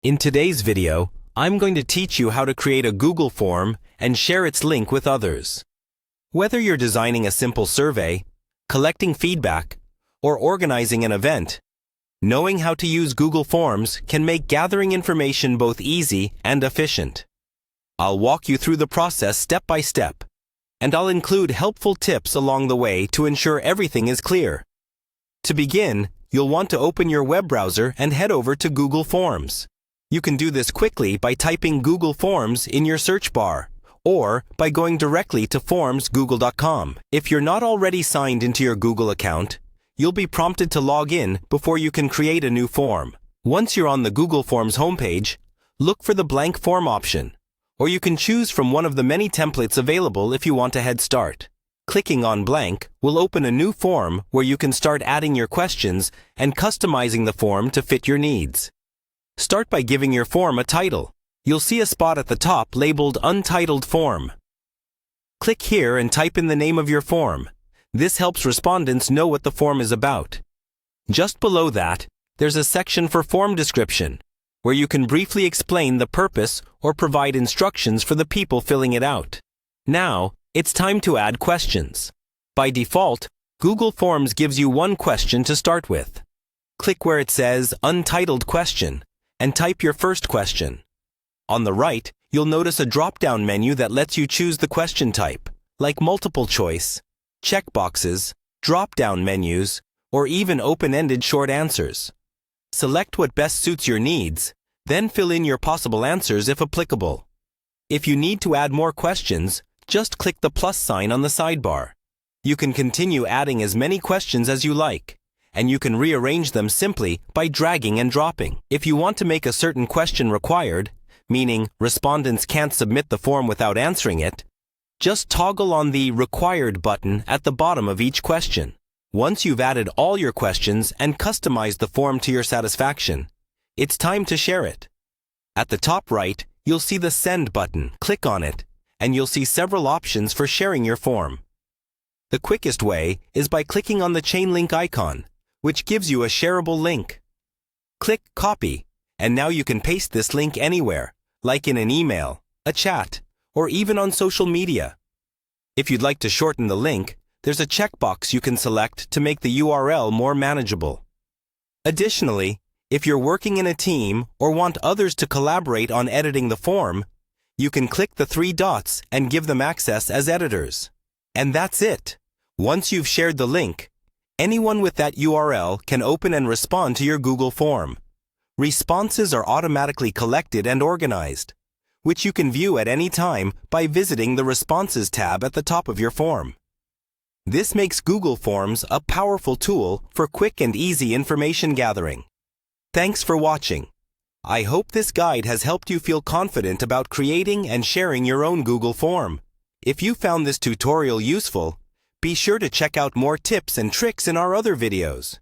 In today's video, I'm going to teach you how to create a Google form and share its link with others. Whether you're designing a simple survey, collecting feedback, or organizing an event, knowing how to use Google Forms can make gathering information both easy and efficient. I'll walk you through the process step by step, and I'll include helpful tips along the way to ensure everything is clear. To begin, you'll want to open your web browser and head over to Google Forms. You can do this quickly by typing Google Forms in your search bar, or by going directly to formsgoogle.com. If you're not already signed into your Google account, you'll be prompted to log in before you can create a new form. Once you're on the Google Forms homepage, look for the blank form option, or you can choose from one of the many templates available if you want a head start. Clicking on blank will open a new form where you can start adding your questions and customizing the form to fit your needs. Start by giving your form a title. You'll see a spot at the top labeled Untitled Form. Click here and type in the name of your form. This helps respondents know what the form is about. Just below that, there's a section for form description, where you can briefly explain the purpose or provide instructions for the people filling it out. Now, it's time to add questions. By default, Google Forms gives you one question to start with. Click where it says Untitled Question and type your first question. On the right, you'll notice a drop-down menu that lets you choose the question type, like multiple choice, checkboxes, drop-down menus, or even open-ended short answers. Select what best suits your needs, then fill in your possible answers if applicable. If you need to add more questions, just click the plus sign on the sidebar. You can continue adding as many questions as you like, and you can rearrange them simply by dragging and dropping. If you want to make a certain question required, meaning respondents can't submit the form without answering it, just toggle on the Required button at the bottom of each question. Once you've added all your questions and customized the form to your satisfaction, it's time to share it. At the top right, you'll see the Send button. Click on it, and you'll see several options for sharing your form. The quickest way is by clicking on the chain link icon, which gives you a shareable link. Click Copy, and now you can paste this link anywhere, like in an email, a chat, or even on social media. If you'd like to shorten the link, there's a checkbox you can select to make the URL more manageable. Additionally, if you're working in a team or want others to collaborate on editing the form, you can click the three dots and give them access as editors. And that's it. Once you've shared the link, anyone with that URL can open and respond to your Google form. Responses are automatically collected and organized, which you can view at any time by visiting the Responses tab at the top of your form. This makes Google Forms a powerful tool for quick and easy information gathering. Thanks for watching. I hope this guide has helped you feel confident about creating and sharing your own Google form. If you found this tutorial useful, be sure to check out more tips and tricks in our other videos.